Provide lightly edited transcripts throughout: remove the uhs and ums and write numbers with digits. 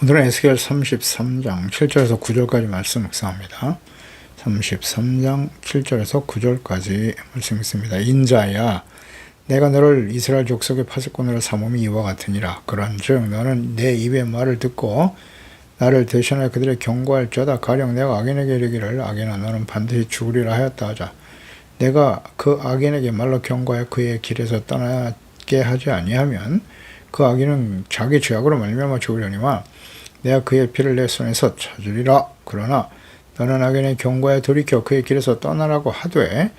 오늘은 에스겔 33장 7절에서 9절까지 말씀 묵상합니다. 33장 7절에서 9절까지 말씀 있습니다. 인자야, 내가 너를 이스라엘 족속의 파수꾼으로 삼음이 이와 같으니라. 그런즉 너는 내 입의 말을 듣고 나를 대신하여 그들의 경고할지어다. 가령 내가 악인에게 이르기를 악인아 너는 반드시 죽으리라 하였다 하자. 내가 그 악인에게 말로 경고하여 그의 길에서 떠나게 하지 아니하면 그 악인은 자기 죄악으로 말미암아 죽으려니와 내가 그의 피를 내 손에서 찾으리라. 그러나 너는 악인의 경고에 돌이켜 그의 길에서 떠나라고 하되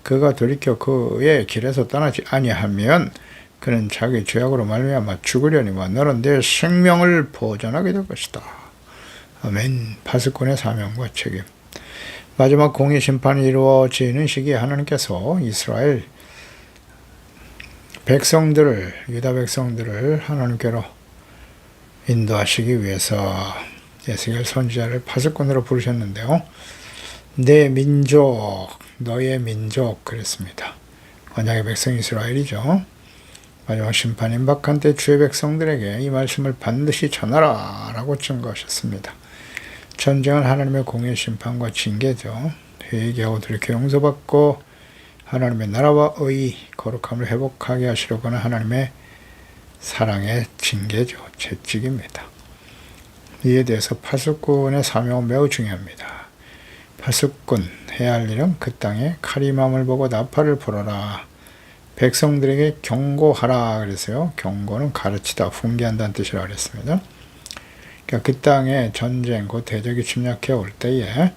그가 돌이켜 그의 길에서 떠나지 아니하면 그는 자기 죄악으로 말미암아 죽으려니와 너는 내 생명을 보존하게 될 것이다. 아멘. 파수꾼의 사명과 책임. 마지막 공의 심판이 이루어지는 시기에 하나님께서 이스라엘 백성들을, 유다 백성들을 하나님께로 인도하시기 위해서 에스겔 선지자를 파수꾼으로 부르셨는데요. 내 민족, 너의 민족 그랬습니다. 언약의 백성 이스라엘이죠. 마지막 심판 임박한 때 주의 백성들에게 이 말씀을 반드시 전하라 라고 증거하셨습니다. 전쟁은 하나님의 공의 심판과 징계죠. 회개하고 돌이켜 용서받고 하나님의 나라와 의, 거룩함을 회복하게 하시려고는 하나님의 사랑의 징계죠. 채찍입니다. 이에 대해서 파수꾼의 사명은 매우 중요합니다. 파수꾼 해야 할 일은 그 땅에 카리맘을 보고 나팔을 불어라. 백성들에게 경고하라 그랬어요. 경고는 가르치다, 훈계한다는 뜻이라고 그랬습니다. 그러니까 그 땅에 전쟁, 곧 대적이 침략해 올 때에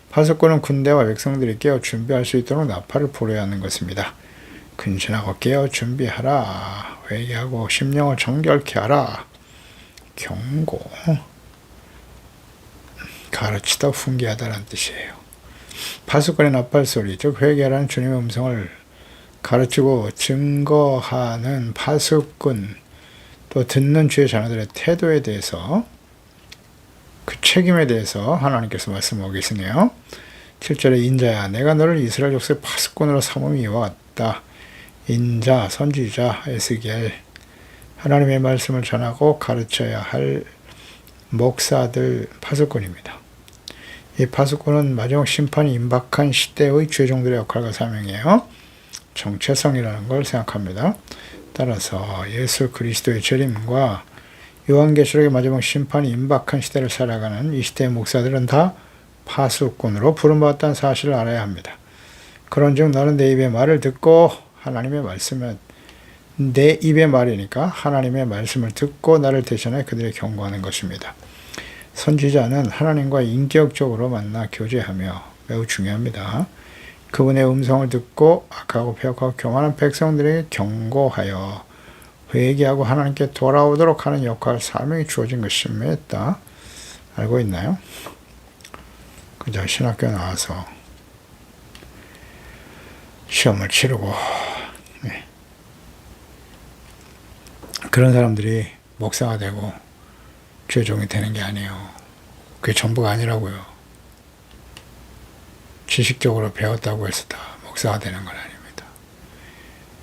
파수꾼은 군대와 백성들이 깨어 준비할 수 있도록 나팔을 불어야 하는 것입니다. 근신하고 깨어 준비하라. 회개하고 심령을 정결케 하라. 경고. 가르치다 훈계하다라는 뜻이에요. 파수꾼의 나팔 소리, 즉 회개하라는 주님의 음성을 가르치고 증거하는 파수꾼, 또 듣는 주의 자녀들의 태도에 대해서, 그 책임에 대해서 하나님께서 말씀하고 계시네요. 7절에 인자야, 내가 너를 이스라엘 족속의 파수꾼으로 삼음이 이와 같다. 인자, 선지자, 에스겔, 하나님의 말씀을 전하고 가르쳐야 할 목사들, 파수꾼입니다. 이 파수꾼은 마지막 심판이 임박한 시대의 죄종들의 역할과 사명이에요. 정체성이라는 걸 생각합니다. 따라서 예수 그리스도의 재림과 요한계시록의 마지막 심판이 임박한 시대를 살아가는 이 시대의 목사들은 다 파수꾼으로 부름받았다는 사실을 알아야 합니다. 그런즉 너는 내 입의 말을 듣고 하나님의 말씀은 내 입의 말이니까 하나님의 말씀을 듣고 나를 대신해 그들의 경고하는 것입니다. 선지자는 하나님과 인격적으로 만나 교제하며 매우 중요합니다. 그분의 음성을 듣고 악하고 폐역하고 교만한 백성들에게 경고하여 회개하고 하나님께 돌아오도록 하는 역할, 사명이 주어진 것이 신명했다. 알고 있나요? 그저 신학교 나와서 시험을 치르고 그런 사람들이 목사가 되고 죄종이 되는 게 아니에요. 그게 전부가 아니라고요. 지식적으로 배웠다고 해서 다 목사가 되는 건 아닙니다.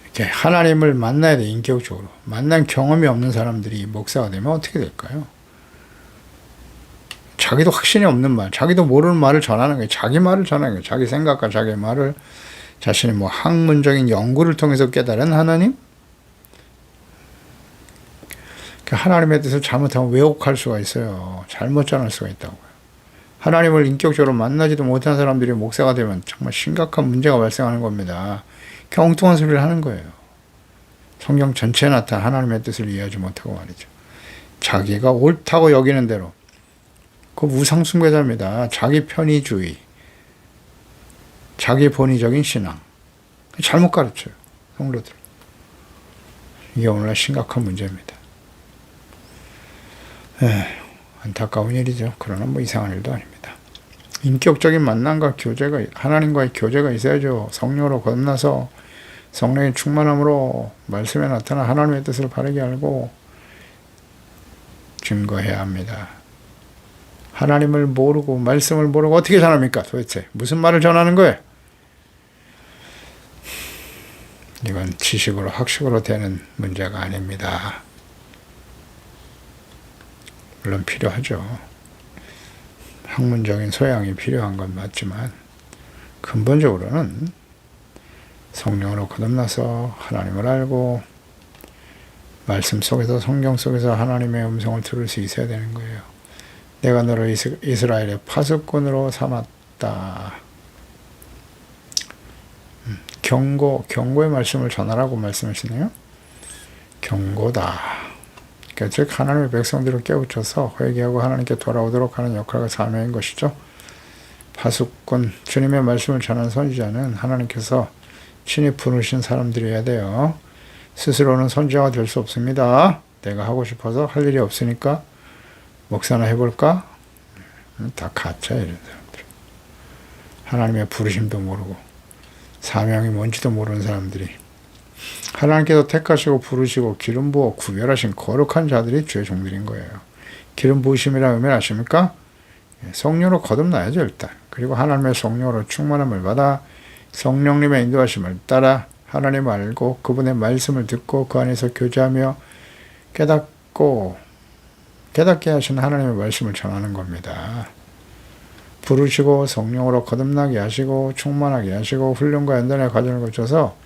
이렇게 하나님을 만나야 돼. 인격적으로. 만난 경험이 없는 사람들이 목사가 되면 어떻게 될까요? 자기도 확신이 없는 말, 자기도 모르는 말을 전하는 거예요. 자기 말을 전하는 거예요. 자기 생각과 자기 말을 자신의 뭐 학문적인 연구를 통해서 깨달은 하나님? 하나님의 뜻을 잘못하면 왜곡할 수가 있어요. 잘못 전할 수가 있다고요. 하나님을 인격적으로 만나지도 못한 사람들이 목사가 되면 정말 심각한 문제가 발생하는 겁니다. 엉뚱한 소리를 하는 거예요. 성경 전체에 나타난 하나님의 뜻을 이해하지 못하고 말이죠. 자기가 옳다고 여기는 대로. 그 우상숭배자입니다. 자기 편의주의, 자기 본의적인 신앙. 잘못 가르쳐요. 성도들. 이게 오늘날 심각한 문제입니다. 안타까운 일이죠. 그러나 뭐 이상한 일도 아닙니다. 인격적인 만남과 교제가, 하나님과의 교제가 있어야죠. 성령으로 거듭나서 성령의 충만함으로 말씀에 나타난 하나님의 뜻을 바르게 알고 증거해야 합니다. 하나님을 모르고 말씀을 모르고 어떻게 전합니까? 도대체 무슨 말을 전하는 거예요? 이건 지식으로 학식으로 되는 문제가 아닙니다. 물론 필요하죠. 학문적인 소양이 필요한 건 맞지만 근본적으로는 성령으로 거듭나서 하나님을 알고 말씀 속에서 성경 속에서 하나님의 음성을 들을 수 있어야 되는 거예요. 내가 너를 이스라엘의 파수꾼으로 삼았다. 경고의 말씀을 전하라고 말씀하시네요. 경고다. 그러니까 즉 하나님의 백성들을 깨우쳐서 회개하고 하나님께 돌아오도록 하는 역할과 사명인 것이죠. 파수꾼, 주님의 말씀을 전하는 선지자는 하나님께서 친히 부르신 사람들이어야 돼요. 스스로는 선지자가 될 수 없습니다. 내가 하고 싶어서 할 일이 없으니까 목사나 해볼까? 다 가짜야, 이런 사람들. 하나님의 부르심도 모르고 사명이 뭔지도 모르는 사람들이 하나님께서 택하시고 부르시고 기름 부어 구별하신 거룩한 자들이 주의 종들인 거예요. 기름 부으심이라 의미를 아십니까? 성령으로 거듭나야죠, 일단. 그리고 하나님의 성령으로 충만함을 받아 성령님의 인도하심을 따라 하나님을 알고 그분의 말씀을 듣고 그 안에서 교제하며 깨닫게 하신 하나님의 말씀을 전하는 겁니다. 부르시고 성령으로 거듭나게 하시고 충만하게 하시고 훈련과 연단의 과정을 거쳐서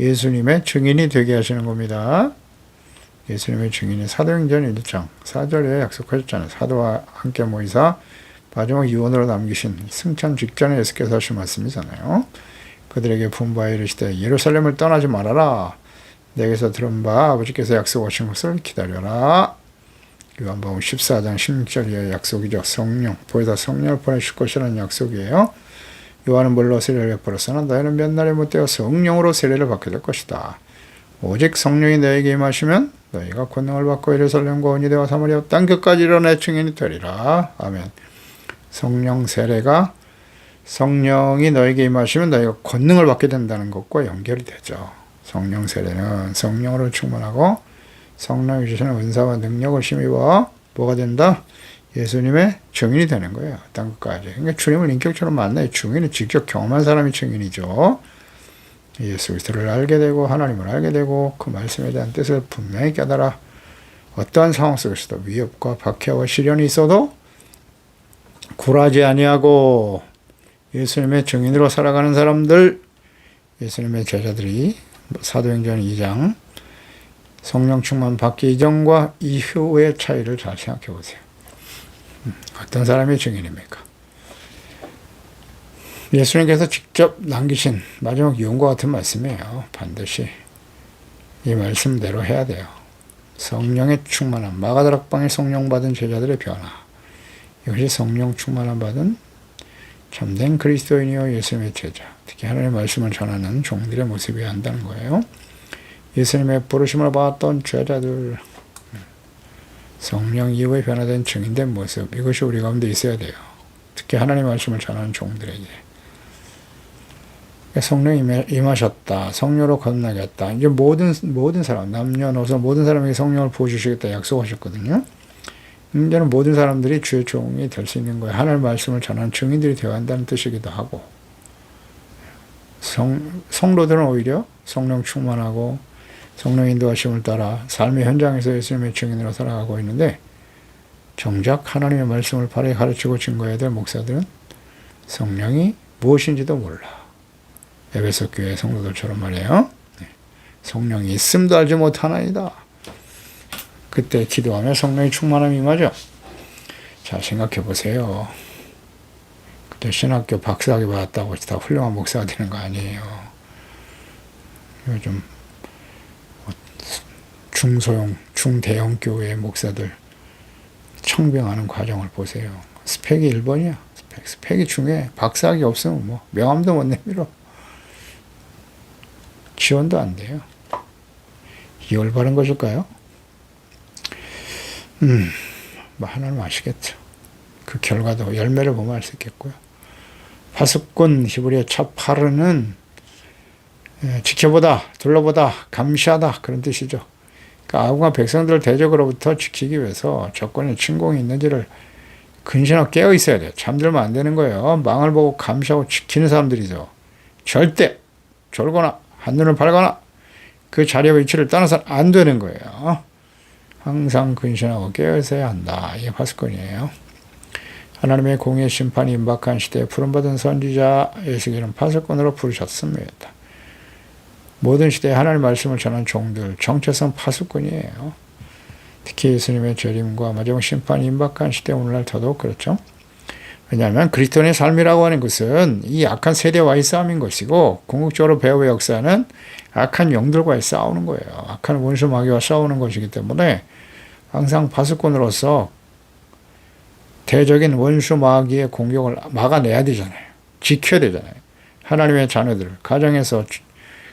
예수님의 증인이 되게 하시는 겁니다. 예수님의 증인이 사도행전 1장 4절에 약속하셨잖아요. 사도와 함께 모이사 마지막 유언으로 남기신 승천 직전에 예수께서 하신 말씀이잖아요. 그들에게 분부하여 이르시되 예루살렘을 떠나지 말아라. 내게서 들은 바 아버지께서 약속하신 것을 기다려라. 요한복음 14장 16절의 약속이죠. 성령, 보혜사 성령을 보내실 것이라는 약속이에요. 요한은 물로 세례를 베풀었으나 너희는 몇 날에 못되어 성령으로 세례를 받게 될 것이다. 오직 성령이 너에게 임하시면 너희가 권능을 받고 예루살렘과 온 유대와 사마리아 땅 끝까지 이르러 내 증인이 되리라. 아멘. 성령 세례가 성령이 너에게 임하시면 너희가 권능을 받게 된다는 것과 연결이 되죠. 성령 세례는 성령으로 충만하고 성령이 주시는 은사와 능력을 힘입어 뭐가 된다? 예수님의 증인이 되는 거예요. 땅 끝까지. 그러니까 주님을 인격처럼 만나요. 증인은 직접 경험한 사람이 증인이죠. 예수 그리스도를 알게 되고 하나님을 알게 되고 그 말씀에 대한 뜻을 분명히 깨달아 어떠한 상황 속에서도 위협과 박해와 시련이 있어도 굴하지 아니하고 예수님의 증인으로 살아가는 사람들, 예수님의 제자들이 사도행전 2장 성령 충만 받기 이전과 이후의 차이를 잘 생각해 보세요. 어떤 사람이 증인입니까? 예수님께서 직접 남기신 마지막 유언과 같은 말씀이에요. 반드시 이 말씀대로 해야 돼요. 성령의 충만함, 마가다락방에 성령 받은 제자들의 변화. 이것이 성령 충만함 받은 참된 그리스도인이요 예수님의 제자, 특히 하나님의 말씀을 전하는 종들의 모습이어야 한다는 거예요. 예수님의 부르심을 받았던 제자들, 성령 이후에 변화된 증인된 모습, 이것이 우리 가운데 있어야 돼요. 특히 하나님의 말씀을 전하는 종들에게. 성령이 임하셨다. 성령으로 거듭나게 했다. 이제 모든 사람, 남녀노소 모든 사람에게 성령을 부어주시겠다 약속하셨거든요. 이제는 모든 사람들이 주의 종이 될 수 있는 거예요. 하나님의 말씀을 전하는 증인들이 되어야 한다는 뜻이기도 하고, 성도들은 오히려 성령 충만하고 성령 인도하심을 따라 삶의 현장에서 예수님의 증인으로 살아가고 있는데, 정작 하나님의 말씀을 바르게 가르치고 증거해야 될 목사들은 성령이 무엇인지도 몰라. 에베소 교회 성도들처럼 말이에요. 성령이 있음도 알지 못하나이다. 그때 기도하면 성령이 충만함이 임하죠. 자, 생각해 보세요. 그때 신학교 박사학위 받았다고 다 훌륭한 목사가 되는 거 아니에요. 요즘 중소형, 중대형 교회 목사들 청병하는 과정을 보세요. 스펙이 1번이야. 스펙이 중요해. 박사학위 없으면 뭐 명함도 못 내밀어. 지원도 안 돼요. 이 올바른 것일까요? 뭐 하나님 아시겠죠. 그 결과도 열매를 보면 알 수 있겠고요. 파수꾼 히브리어 차파르는 지켜보다, 둘러보다, 감시하다 그런 뜻이죠. 그러니까 아군과 백성들을 대적으로부터 지키기 위해서 적군의 침공이 있는지를 근신하고 깨어 있어야 돼요. 잠들면 안 되는 거예요. 망을 보고 감시하고 지키는 사람들이죠. 절대 졸거나 한눈을 팔거나 그 자리와 위치를 떠나서는 안 되는 거예요. 항상 근신하고 깨어있어야 한다. 이게 파수꾼이에요. 하나님의 공의 심판이 임박한 시대에 부름받은 선지자 예수께서는 파수꾼으로 부르셨습니다. 모든 시대에 하나님의 말씀을 전한 종들, 정체성 파수꾼이에요. 특히 예수님의 재림과 마지막 심판이 임박한 시대 오늘날 더더욱 그렇죠. 왜냐하면 그리스도인의 삶이라고 하는 것은 이 악한 세대와의 싸움인 것이고 궁극적으로 배후의 역사는 악한 영들과의 싸우는 거예요. 악한 원수 마귀와 싸우는 것이기 때문에 항상 파수꾼으로서 대적인 원수 마귀의 공격을 막아내야 되잖아요. 지켜야 되잖아요. 하나님의 자녀들을, 가정에서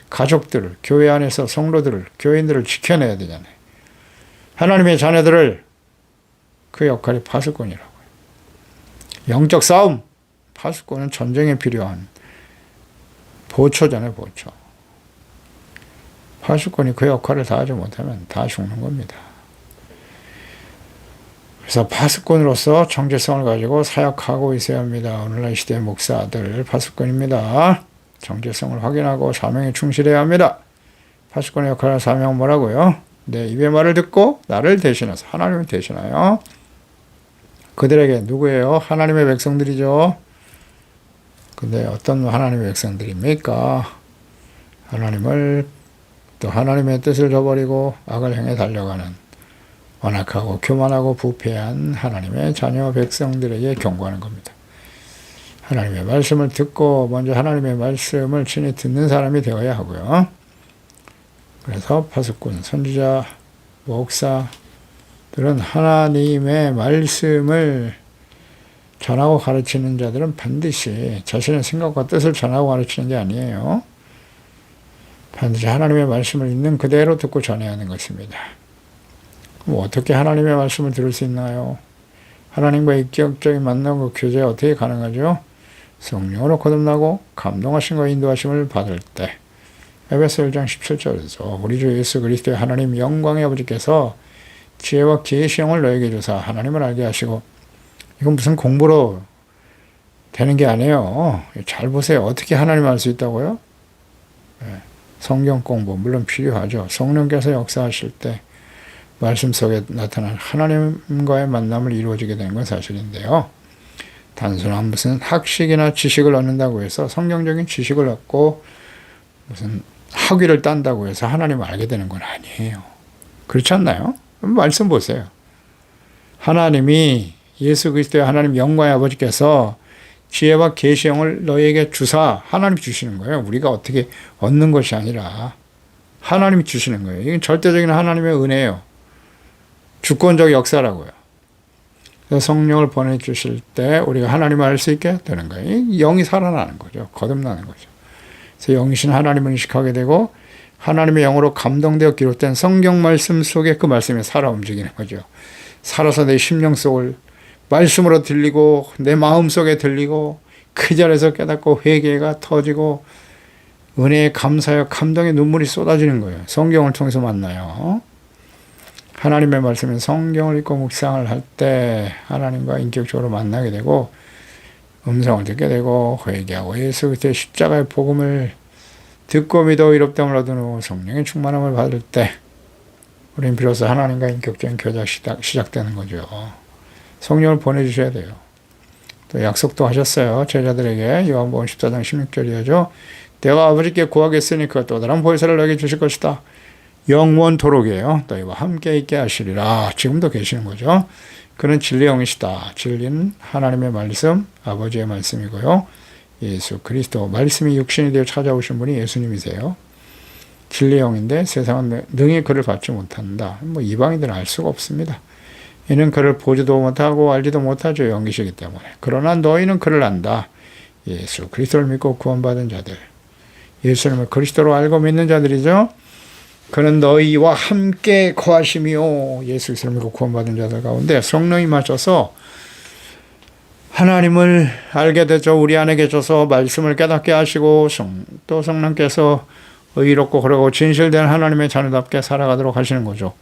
가족들을, 교회 안에서 성도들을, 교인들을 지켜내야 되잖아요. 하나님의 자녀들을 그 역할이 파수꾼이라고요. 영적 싸움, 파수꾼은 전쟁에 필요한 보초잖아요, 보초. 파수꾼이 그 역할을 다하지 못하면 다 죽는 겁니다. 그래서 파수꾼으로서 정체성을 가지고 사역하고 있어야 합니다. 오늘날 시대 목사들 파수꾼입니다. 정체성을 확인하고 사명에 충실해야 합니다. 파수꾼의 역할과 사명은 뭐라고요? 내 입의 말을 듣고 나를 대신해서 하나님을 대신하여 그들에게 누구예요? 하나님의 백성들이죠. 근데 어떤 하나님의 백성들입니까? 하나님을 또 하나님의 뜻을 저버리고 악을 향해 달려가는 완악하고 교만하고 부패한 하나님의 자녀 백성들에게 경고하는 겁니다. 하나님의 말씀을 듣고 먼저 하나님의 말씀을 친히 듣는 사람이 되어야 하고요. 그래서 파수꾼, 선지자, 목사들은 하나님의 말씀을 전하고 가르치는 자들은 반드시 자신의 생각과 뜻을 전하고 가르치는 게 아니에요. 반드시 하나님의 말씀을 있는 그대로 듣고 전해야 하는 것입니다. 그럼 어떻게 하나님의 말씀을 들을 수 있나요? 하나님과 인격적인 만남과 교제가 어떻게 가능하죠? 성령으로 거듭나고 감동하심과 인도하심을 받을 때. 에베소 1장 17절에서 우리 주 예수 그리스도의 하나님 영광의 아버지께서 지혜와 계시형을 너에게 주사 하나님을 알게 하시고, 이건 무슨 공부로 되는 게 아니에요. 잘 보세요. 어떻게 하나님을 알 수 있다고요? 성경 공부 물론 필요하죠. 성령께서 역사하실 때 말씀 속에 나타난 하나님과의 만남을 이루어지게 되는 건 사실인데요. 단순한 무슨 학식이나 지식을 얻는다고 해서 성경적인 지식을 얻고 무슨 학위를 딴다고 해서 하나님을 알게 되는 건 아니에요. 그렇지 않나요? 말씀 보세요. 하나님이 예수 그리스도의 하나님 영광의 아버지께서 지혜와 계시형을 너에게 주사 하나님이 주시는 거예요. 우리가 어떻게 얻는 것이 아니라 하나님이 주시는 거예요. 이건 절대적인 하나님의 은혜예요. 주권적 역사라고요. 그래서 성령을 보내주실 때 우리가 하나님을 알 수 있게 되는 거예요. 영이 살아나는 거죠. 거듭나는 거죠. 그래서 영이신 하나님을 인식하게 되고 하나님의 영으로 감동되어 기록된 성경 말씀 속에 그 말씀이 살아 움직이는 거죠. 살아서 내 심령 속을 말씀으로 들리고 내 마음 속에 들리고 그 자리에서 깨닫고 회개가 터지고 은혜에 감사하여 감동의 눈물이 쏟아지는 거예요. 성경을 통해서 만나요. 하나님의 말씀은 성경을 읽고 묵상을 할 때 하나님과 인격적으로 만나게 되고 음성을 듣게 되고 회개하고 예수 그리스도의 십자가의 복음을 듣고 믿어 의롭다함을 얻은 후 성령의 충만함을 받을 때 우리는 비로소 하나님과 인격적인 교제가 시작되는 거죠. 성령을 보내주셔야 돼요. 또 약속도 하셨어요. 제자들에게 요한복음 14장 16절이죠. 내가 아버지께 구하겠으니 그가 또 다른 보혜사를 너에게 주실 것이다. 영원토록이에요. 너희와 함께 있게 하시리라. 지금도 계시는 거죠. 그는 진리의 영이시다. 진리는 하나님의 말씀, 아버지의 말씀이고요. 예수 그리스도 말씀이 육신이 되어 찾아오신 분이 예수님이세요. 진리의 영인데 세상은 능히 그를 받지 못한다. 이방인들은 알 수가 없습니다. 이는 그를 보지도 못하고 알지도 못하죠. 영이시기 때문에. 그러나 너희는 그를 안다. 예수 그리스도를 믿고 구원받은 자들. 예수님을 그리스도로 알고 믿는 자들이죠. 그는 너희와 함께 거하시며 예수 그리스도를 믿고 구원받은 자들 가운데 성령이 마셔서 하나님을 알게 되죠. 우리 안에 계셔서 말씀을 깨닫게 하시고 또 성령께서 의롭고 그러고 진실된 하나님의 자녀답게 살아가도록 하시는 거죠.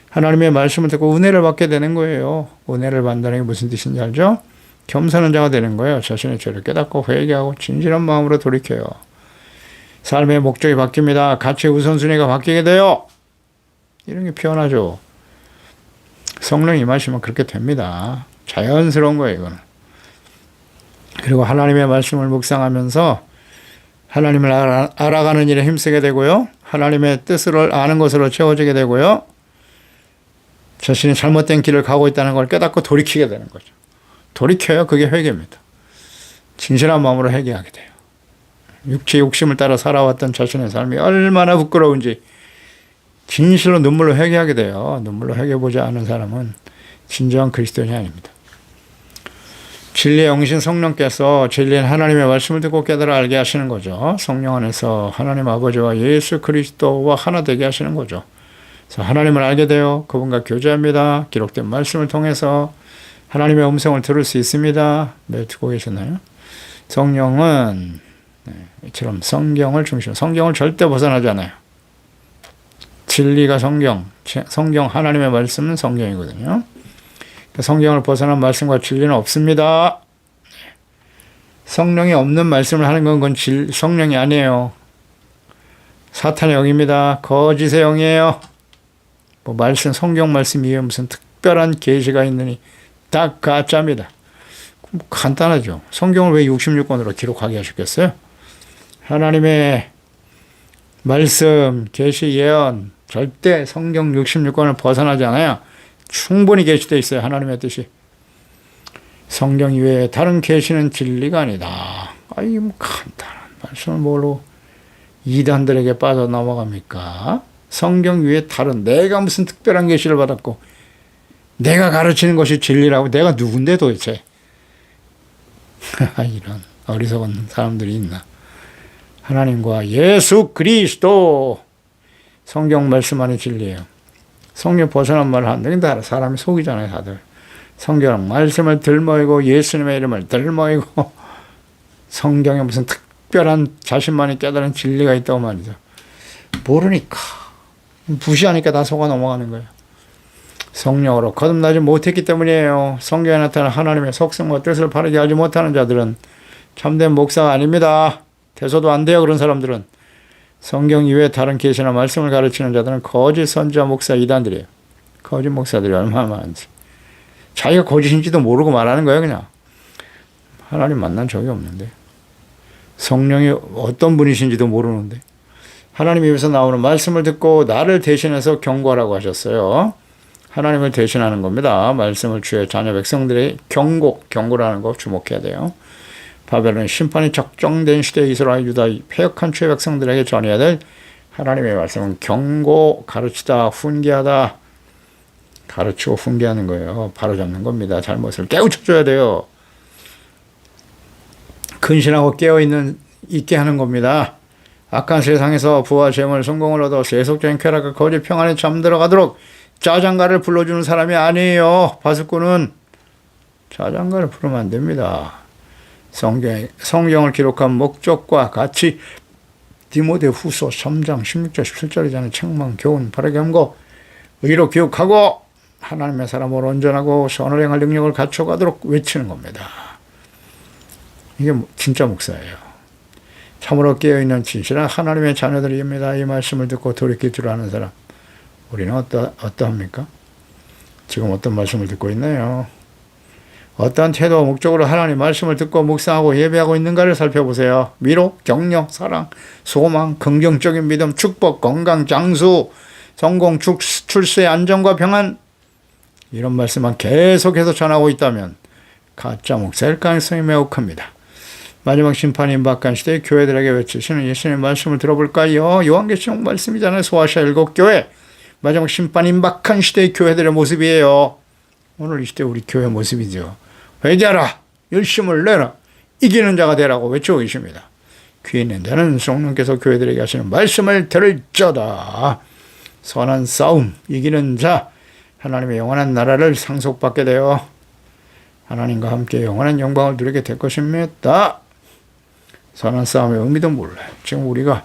하나님의 말씀을 듣고 은혜를 받게 되는 거예요. 은혜를 받는다는 게 무슨 뜻인지 알죠? 겸손한 자가 되는 거예요. 자신의 죄를 깨닫고 회개하고 진실한 마음으로 돌이켜요. 삶의 목적이 바뀝니다. 가치의 우선순위가 바뀌게 돼요. 이런 게 표현하죠. 성령이 임하시면 그렇게 됩니다. 자연스러운 거예요, 이거는. 그리고 하나님의 말씀을 묵상하면서 하나님을 알아가는 일에 힘쓰게 되고요. 하나님의 뜻을 아는 것으로 채워지게 되고요. 자신이 잘못된 길을 가고 있다는 걸 깨닫고 돌이키게 되는 거죠. 돌이켜요. 그게 회개입니다. 진실한 마음으로 회개하게 돼요. 육체의 욕심을 따라 살아왔던 자신의 삶이 얼마나 부끄러운지 진실로 눈물로 회개하게 돼요. 눈물로 회개해보지 않은 사람은 진정한 그리스도인이 아닙니다. 진리의 영신 성령께서 진리인 하나님의 말씀을 듣고 깨달아 알게 하시는 거죠. 성령 안에서 하나님 아버지와 예수 그리스도와 하나 되게 하시는 거죠. 그래서 하나님을 알게 되어 그분과 교제합니다. 기록된 말씀을 통해서 하나님의 음성을 들을 수 있습니다. 네, 듣고 계셨나요? 성령은 이처럼 성경을 중심으로, 성경을 절대 벗어나지 않아요. 진리가 성경 하나님의 말씀은 성경이거든요. 성경을 벗어난 말씀과 진리는 없습니다. 성령이 없는 말씀을 하는 건 성령이 아니에요. 사탄의 영입니다. 거짓의 영이에요. 뭐 성경 말씀 위에 무슨 특별한 계시가 있느니 다 가짜입니다. 간단하죠. 성경을 왜 66권으로 기록하게 하셨겠어요? 하나님의 말씀, 계시, 예언 절대 성경 66권을 벗어나지 않아요. 충분히 계시되어 있어요. 하나님의 뜻이. 성경 이외에 다른 계시는 진리가 아니다. 아이 뭐 간단한 말씀을 뭘로 이단들에게 빠져 넘어갑니까? 성경 위에 다른 내가 무슨 특별한 계시를 받았고 내가 가르치는 것이 진리라고 내가 누군데 도대체. 이런 어리석은 사람들이 있나. 하나님과 예수 그리스도 성경 말씀 안에 진리예요. 성경 벗어난 말을 한다는 다 사람이 속이잖아요. 다들 성경 말씀을 들먹이고 예수님의 이름을 들먹이고 성경에 무슨 특별한 자신만이 깨달은 진리가 있다고 말이죠. 모르니까 무시하니까 다 속아 넘어가는 거예요. 성령으로 거듭나지 못했기 때문이에요. 성경에 나타난 하나님의 속성과 뜻을 바르게 알지 못하는 자들은 참된 목사가 아닙니다. 돼서도 안 돼요. 그런 사람들은. 성경 이외에 다른 계시나 말씀을 가르치는 자들은 거짓 선지자 목사 이단들이에요. 거짓 목사들이 얼마나 많은지. 자기가 거짓인지도 모르고 말하는 거예요. 그냥. 하나님 만난 적이 없는데. 성령이 어떤 분이신지도 모르는데. 하나님 입에서 나오는 말씀을 듣고 나를 대신해서 경고하라고 하셨어요. 하나님을 대신하는 겁니다. 말씀을 주의 자녀 백성들의 경고라는 거 주목해야 돼요. 바벨론 심판이 적정된 시대에 이스라엘 유다 패역한 주의 백성들에게 전해야 될 하나님의 말씀은 경고, 가르치다, 훈계하다. 가르치고 훈계하는 거예요. 바로잡는 겁니다. 잘못을 깨우쳐줘야 돼요. 근신하고 있게 하는 겁니다. 악한 세상에서 부와 재물, 성공을 얻어 세속적인 쾌락과 거짓 평안에 잠들어가도록 짜장가를 불러주는 사람이 아니에요. 바스꾼은 짜장가를 부르면 안 됩니다. 성경을 기록한 목적과 같이 디모데 후서 3장 16절 17절이잖아요. 책망, 교훈, 바르게 함고 의로 교육하고 하나님의 사람으로 온전하고 선을 행할 능력을 갖춰가도록 외치는 겁니다. 이게 진짜 목사예요. 참으로 깨어있는 진실한 하나님의 자녀들입니다. 이 말씀을 듣고 돌이킬 줄 아는 사람. 우리는 어떠합니까? 지금 어떤 말씀을 듣고 있나요? 어떠한 태도와 목적으로 하나님 말씀을 듣고 묵상하고 예배하고 있는가를 살펴보세요. 위로, 격려, 사랑, 소망, 긍정적인 믿음, 축복, 건강, 장수, 성공, 출세의 안정과 평안 이런 말씀만 계속해서 전하고 있다면 가짜 목사일 가능성이 매우 큽니다. 마지막 심판이 임박한 시대에 교회들에게 외치시는 예수님의 말씀을 들어볼까요? 요한계시록 말씀이잖아요. 소아시아 7교회. 마지막 심판 임박한 시대의 교회들의 모습이에요. 오늘 이 시대 우리 교회 모습이죠. 회개하라. 열심을 내라. 이기는 자가 되라고 외치고 계십니다. 귀 있는 자는 성령께서 교회들에게 하시는 말씀을 들을지어다. 선한 싸움 이기는 자 하나님의 영원한 나라를 상속받게 되어 하나님과 함께 영원한 영광을 누리게 될 것입니다. 선한 싸움의 의미도 몰라요. 지금 우리가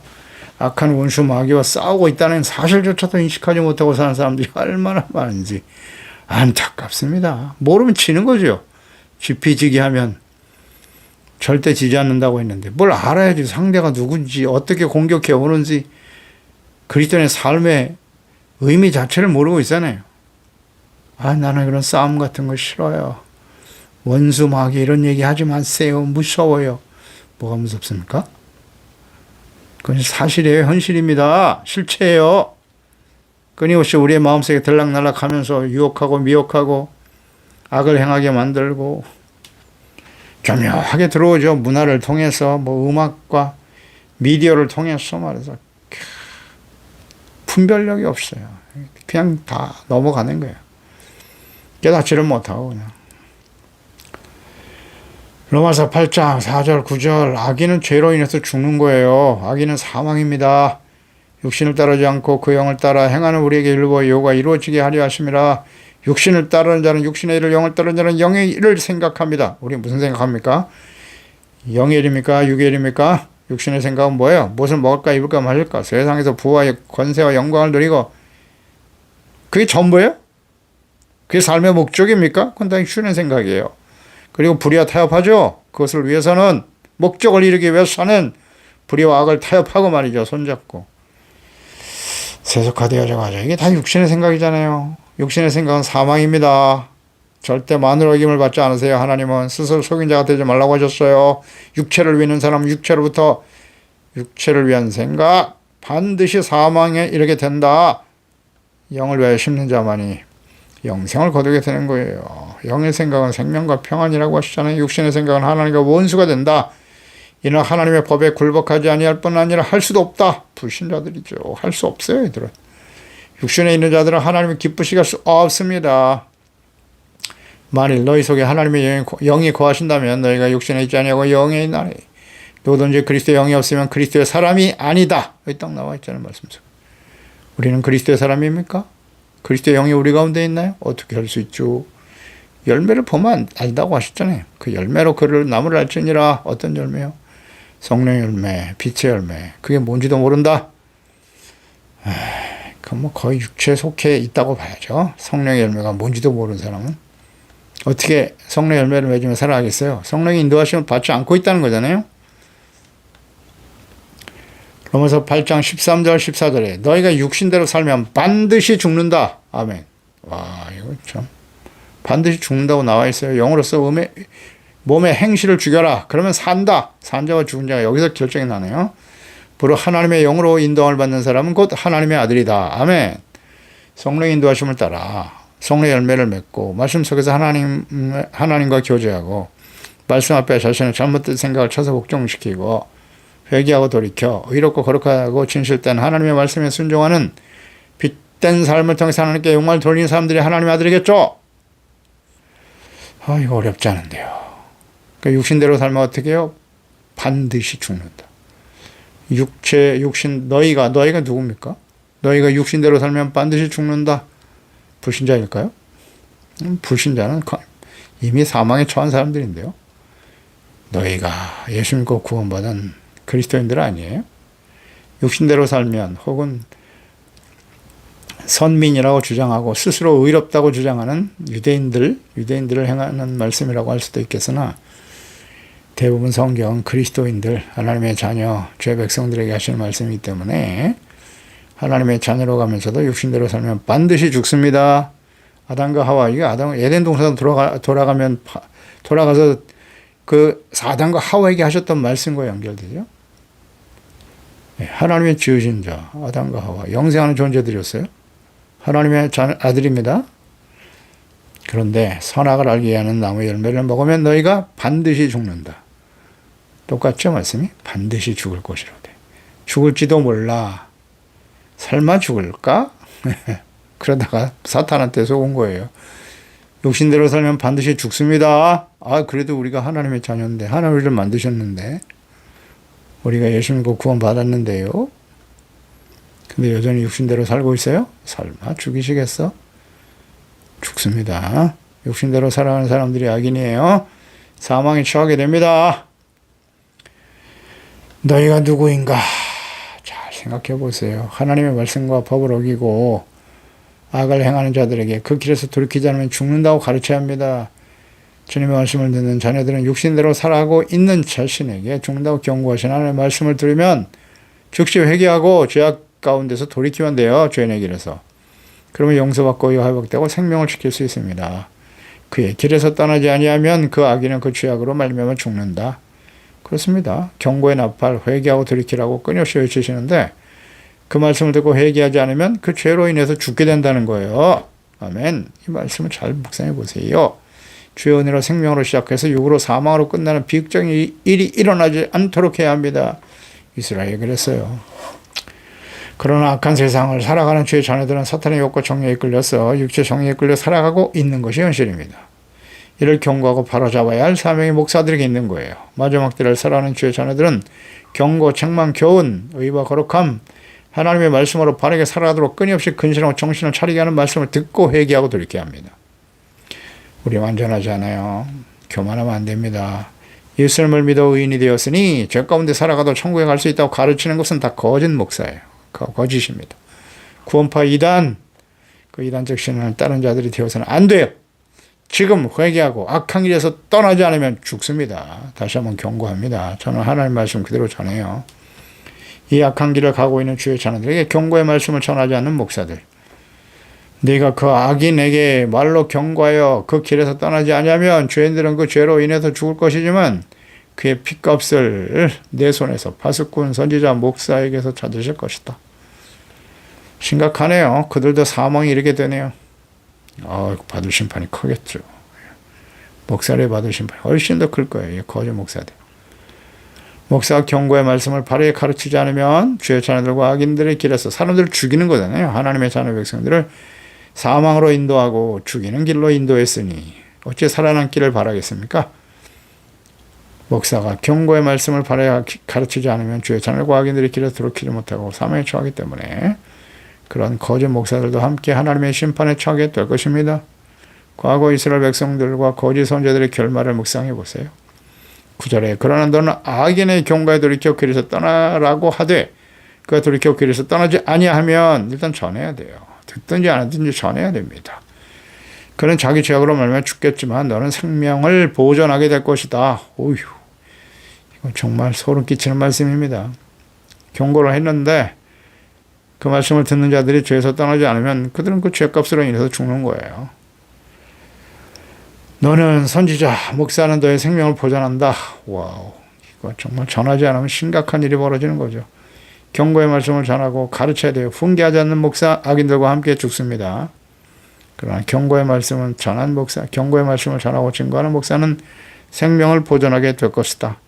악한 원수 마귀와 싸우고 있다는 사실조차도 인식하지 못하고 사는 사람들이 얼마나 많은지 안타깝습니다. 모르면 지는 거죠. 지피지기 하면 절대 지지 않는다고 했는데 뭘 알아야지 상대가 누군지 어떻게 공격해 오는지 그리스도인의 삶의 의미 자체를 모르고 있잖아요. 나는 그런 싸움 같은 거 싫어요. 원수 마귀 이런 얘기 하지 마세요. 무서워요. 뭐가 무섭습니까? 그건 사실이에요. 현실입니다. 실체예요. 끊임없이 우리의 마음속에 들락날락하면서 유혹하고 미혹하고 악을 행하게 만들고 교묘하게 들어오죠. 문화를 통해서 뭐 음악과 미디어를 통해서 말해서 분별력이 없어요. 그냥 다 넘어가는 거예요. 깨닫지를 못하고 그냥. 로마서 8장 4절 9절 악인은 죄로 인해서 죽는 거예요. 악인은 사망입니다. 육신을 따르지 않고 그 영을 따라 행하는 우리에게 일부 요구가 이루어지게 하려 하심이라. 육신을 따르는 자는 육신의 일을, 영을 따르는 자는 영의 일을 생각합니다. 우리 무슨 생각합니까? 영의 일입니까? 육의 일입니까? 육신의 생각은 뭐예요? 무엇을 먹을까 입을까 마실까? 세상에서 부와 권세와 영광을 누리고 그게 전부예요? 그게 삶의 목적입니까? 그건 다 육신의 생각이에요. 그리고 불의와 타협하죠. 그것을 위해서는 목적을 이루기 위해서는 불의와 악을 타협하고 말이죠. 손잡고 세속화되어져 가죠. 이게 다 육신의 생각이잖아요. 육신의 생각은 사망입니다. 절대 마누라 이김을 받지 않으세요. 하나님은 스스로 속인 자가 되지 말라고 하셨어요. 육체를 위는 사람은 육체를 위한 생각 반드시 사망에 이르게 된다. 영을 위하여 심는 자만이 영생을 거두게 되는 거예요. 영의 생각은 생명과 평안이라고 하시잖아요. 육신의 생각은 하나님과 원수가 된다. 이는 하나님의 법에 굴복하지 아니할 뿐 아니라 할 수도 없다. 불신자들이죠. 할 수 없어요. 이들은. 육신에 있는 자들은 하나님을 기쁘시게 할 수 없습니다. 만일 너희 속에 하나님의 영이 거하신다면 너희가 육신에 있지 아니하고 영에 있나니 누구든지 그리스도의 영이 없으면 그리스도의 사람이 아니다. 여기 딱 나와 있잖아요. 말씀 속. 우리는 그리스도의 사람입니까? 그리스도의 영이 우리 가운데 있나요? 어떻게 할 수 있죠? 열매를 보면 안다고 하셨잖아요. 그 열매로 그를 나무를 알지니라. 어떤 열매요? 성령 열매, 빛의 열매. 그게 뭔지도 모른다. 그럼 뭐 거의 육체에 속해 있다고 봐야죠. 성령의 열매가 뭔지도 모르는 사람은 어떻게 성령 열매를 맺으며 살아가겠어요? 성령이 인도하심을 받지 않고 있다는 거잖아요. 로마서 8장 13절 14절에 너희가 육신대로 살면 반드시 죽는다. 아멘. 와, 이거 참 반드시 죽는다고 나와 있어요. 영으로서 몸의 행실을 죽여라. 그러면 산다. 산 자와 죽은 자가 여기서 결정이 나네요. 바로 하나님의 영으로 인도함을 받는 사람은 곧 하나님의 아들이다. 아멘. 성령의 인도하심을 따라 성령의 열매를 맺고 말씀 속에서 하나님과 교제하고 말씀 앞에 자신의 잘못된 생각을 쳐서 복종시키고 회개하고 돌이켜 의롭고 거룩하고 진실된 하나님의 말씀에 순종하는 빛된 삶을 통해서 하나님께 영광을 돌리는 사람들이 하나님의 아들이겠죠. 이거 어렵지 않은데요. 그러니까 육신대로 살면 어떻게 해요? 반드시 죽는다. 육신 너희가 누굽니까? 너희가 육신대로 살면 반드시 죽는다. 불신자일까요? 불신자는 이미 사망에 처한 사람들인데요. 너희가 예수 믿고 구원받은 그리스도인들 아니에요? 육신대로 살면 혹은 선민이라고 주장하고 스스로 의롭다고 주장하는 유대인들을 행하는 말씀이라고 할 수도 있겠으나 대부분 성경은 그리스도인들, 하나님의 자녀, 죄 백성들에게 하시는 말씀이기 때문에 하나님의 자녀로 가면서도 육신대로 살면 반드시 죽습니다. 아담과 하와, 이게 에덴 동산 돌아가서 그 아담과 하와에게 하셨던 말씀과 연결되죠. 하나님의 지으신 자, 아담과 하와, 영생하는 존재들이었어요. 하나님의 아들입니다. 그런데 선악을 알게 하는 나무의 열매를 먹으면 너희가 반드시 죽는다. 똑같죠, 말씀이? 반드시 죽을 것이로되. 죽을지도 몰라. 설마 죽을까? 그러다가 사탄한테 속은 거예요. 육신대로 살면 반드시 죽습니다. 그래도 우리가 하나님의 자녀인데, 하나님 우리를 만드셨는데, 우리가 예수 믿고 구원 받았는데요. 근데 여전히 육신대로 살고 있어요? 설마 죽이시겠어? 죽습니다. 육신대로 살아가는 사람들이 악인이에요. 사망에 처하게 됩니다. 너희가 누구인가? 잘 생각해 보세요. 하나님의 말씀과 법을 어기고 악을 행하는 자들에게 그 길에서 돌이키지 않으면 죽는다고 가르쳐야 합니다. 주님의 말씀을 듣는 자녀들은 육신대로 살아가고 있는 자신에게 죽는다고 경고하신 하나님의 말씀을 들으면 즉시 회개하고 죄악 가운데서 돌이키면 돼요. 죄인의 길에서. 그러면 용서받고 회복되고 생명을 지킬 수 있습니다. 그의 길에서 떠나지 아니하면 그 악인은 그 죄악으로 말미암아 죽는다. 그렇습니다. 경고의 나팔 회개하고 돌이키라고 끊임없이 외치시는데 그 말씀을 듣고 회개하지 않으면 그 죄로 인해서 죽게 된다는 거예요. 아멘. 이 말씀을 잘 묵상해 보세요. 주의 은혜로 생명으로 시작해서 육으로 사망으로 끝나는 비극적인 일이 일어나지 않도록 해야 합니다. 이스라엘이 그랬어요. 그러나 악한 세상을 살아가는 주의 자녀들은 사탄의 욕과 정욕에 이끌려서 육체 정욕에 끌려 살아가고 있는 것이 현실입니다. 이를 경고하고 바로잡아야 할 사명이 목사들에게 있는 거예요. 마지막 때를 살아가는 주의 자녀들은 경고, 책망, 교훈, 의와 거룩함, 하나님의 말씀으로 바르게 살아가도록 끊임없이 근신하고 정신을 차리게 하는 말씀을 듣고 회개하고 돌이켜야 합니다. 우리 완전하지 않아요. 교만하면 안 됩니다. 예수님을 믿어 의인이 되었으니 죄 가운데 살아가도 천국에 갈 수 있다고 가르치는 것은 다 거짓 목사예요. 거짓입니다. 구원파 이단, 그 이단적 신앙을 따른 자들이 되어서는 안 돼요. 지금 회개하고 악한 길에서 떠나지 않으면 죽습니다. 다시 한번 경고합니다. 저는 하나님 말씀 그대로 전해요. 이 악한 길을 가고 있는 주의 자녀들에게 경고의 말씀을 전하지 않는 목사들, 네가 그 악인에게 말로 경고하여 그 길에서 떠나지 않으면 죄인들은 그 죄로 인해서 죽을 것이지만 그의 핏값을 내 손에서 파수꾼, 선지자, 목사에게서 찾으실 것이다. 심각하네요. 그들도 사망에 이르게 되네요. 받을 심판이 크겠죠. 목사를 받을 심판이 훨씬 더 클 거예요. 거짓 목사들. 목사가 경고의 말씀을 바르게 가르치지 않으면 주의 자녀들과 악인들의 길에서 사람들을 죽이는 거잖아요. 하나님의 자녀 백성들을 사망으로 인도하고 죽이는 길로 인도했으니 어찌 살아남기를 바라겠습니까? 목사가 경고의 말씀을 바르게 가르치지 않으면 주의 자녀과 악인들의 길에 들어오지 못하고 사망에 처하기 때문에 그런 거짓 목사들도 함께 하나님의 심판에 처하게 될 것입니다. 과거 이스라엘 백성들과 거짓 선지자들의 결말을 묵상해 보세요. 9절에 그러나 너는 악인의 경고에 돌이켜 길에서 떠나라고 하되 그가 돌이켜 길에서 떠나지 아니하면 일단 전해야 돼요. 듣든지 안 듣든지 전해야 됩니다. 그는 자기 죄악으로 말미암아 죽겠지만 너는 생명을 보존하게 될 것이다. 오휴, 이건 정말 소름 끼치는 말씀입니다. 경고를 했는데 그 말씀을 듣는 자들이 죄에서 떠나지 않으면 그들은 그 죄값으로 인해서 죽는 거예요. 너는 선지자, 목사는 너의 생명을 보존한다. 와우, 이거 정말 전하지 않으면 심각한 일이 벌어지는 거죠. 경고의 말씀을 전하고 가르쳐야 돼요. 훈계하지 않는 목사, 악인들과 함께 죽습니다. 그러나 경고의 말씀은 전한 목사, 경고의 말씀을 전하고 증거하는 목사는 생명을 보존하게 될 것이다.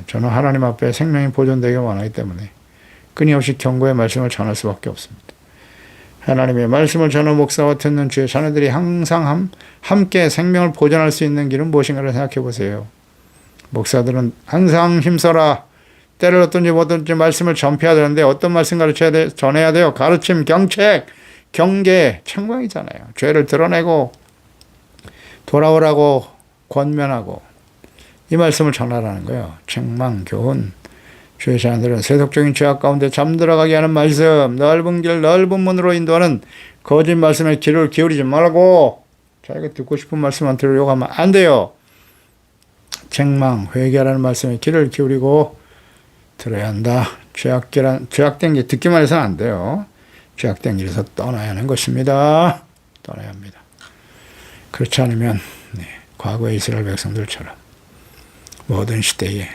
저는 하나님 앞에 생명이 보존되기 원하기 때문에 끊임없이 경고의 말씀을 전할 수밖에 없습니다. 하나님의 말씀을 전하는 목사와 듣는 주의 자녀들이 항상 함께 생명을 보존할 수 있는 길은 무엇인가를 생각해 보세요. 목사들은 항상 힘써라. 때를 어떤지 뭐든지 말씀을 전폐해야 되는데 어떤 말씀 전해야 돼요? 가르침, 경책, 경계, 책망이잖아요. 죄를 드러내고 돌아오라고 권면하고 이 말씀을 전하라는 거예요. 책망, 교훈. 주의 자녀들은 세속적인 죄악 가운데 잠들어가게 하는 말씀, 넓은 길, 넓은 문으로 인도하는 거짓 말씀에 귀를 기울이지 말고 자기가 듣고 싶은 말씀만 들으려고 하면 안 돼요. 책망, 회개하라는 말씀에 귀를 기울이고 들어야 한다. 죄악된 게 듣기만 해서는 안 돼요. 죄악된 길에서 떠나야 하는 것입니다. 떠나야 합니다. 그렇지 않으면 과거의 이스라엘 백성들처럼 모든 시대에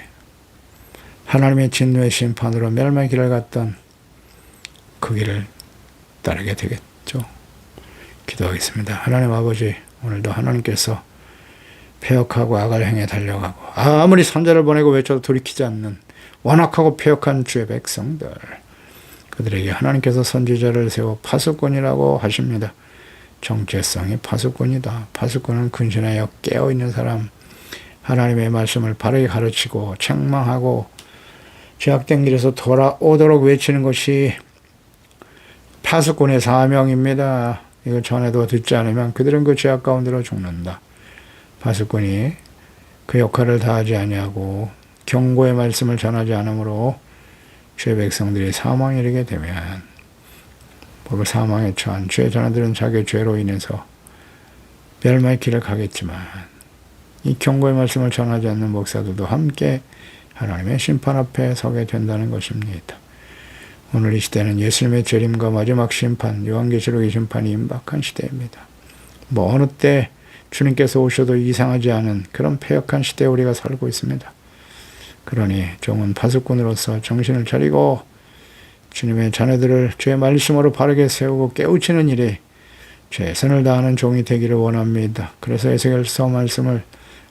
하나님의 진노의 심판으로 멸망의 길을 갔던 그 길을 따르게 되겠죠. 기도하겠습니다. 하나님 아버지, 오늘도 하나님께서 패역하고 악을 행해 달려가고 아무리 선자를 보내고 외쳐도 돌이키지 않는 완악하고 패역한 주의 백성들, 그들에게 하나님께서 선지자를 세워 파수꾼이라고 하십니다. 정체성이 파수꾼이다. 파수꾼은 근신하여 깨어있는 사람, 하나님의 말씀을 바르게 가르치고 책망하고 죄악된 길에서 돌아오도록 외치는 것이 파수꾼의 사명입니다. 이거 전에도 듣지 않으면 그들은 그 죄악 가운데로 죽는다. 파수꾼이 그 역할을 다하지 아니하고 경고의 말씀을 전하지 않으므로 죄 백성들이 사망에 이르게 되면 그 사망에 처한 죄 자녀들은 자기의 죄로 인해서 멸망의 길을 가겠지만 이 경고의 말씀을 전하지 않는 목사들도 함께 하나님의 심판 앞에 서게 된다는 것입니다. 오늘 이 시대는 예수님의 재림과 마지막 심판, 요한계시록의 심판이 임박한 시대입니다. 뭐 어느 때 주님께서 오셔도 이상하지 않은 그런 패역한 시대에 우리가 살고 있습니다. 그러니 종은 파수꾼으로서 정신을 차리고 주님의 자녀들을 주의 말씀으로 바르게 세우고 깨우치는 일에 최선을 다하는 종이 되기를 원합니다. 그래서 에스겔서 말씀을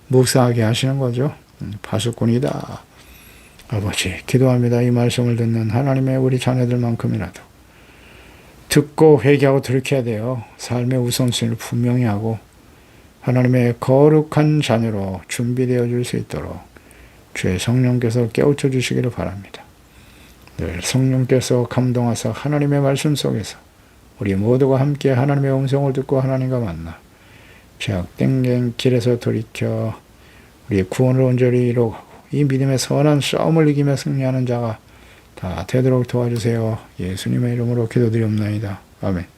묵상하게 하시는 거죠. 파수꾼이다. 아버지, 기도합니다. 이 말씀을 듣는 하나님의 우리 자녀들만큼이라도 듣고 회개하고 돌이켜야 돼요. 삶의 우선순위를 분명히 하고 하나님의 거룩한 자녀로 준비되어 줄 수 있도록 주의 성령께서 깨우쳐 주시기를 바랍니다. 늘 성령께서 감동하사 하나님의 말씀 속에서 우리 모두가 함께 하나님의 음성을 듣고 하나님과 만나 죄악된 길에서 돌이켜 우리의 구원을 온전히 이루어가고 이 믿음의 선한 싸움을 이기며 승리하는 자가 다 되도록 도와주세요. 예수님의 이름으로 기도드리옵나이다. 아멘.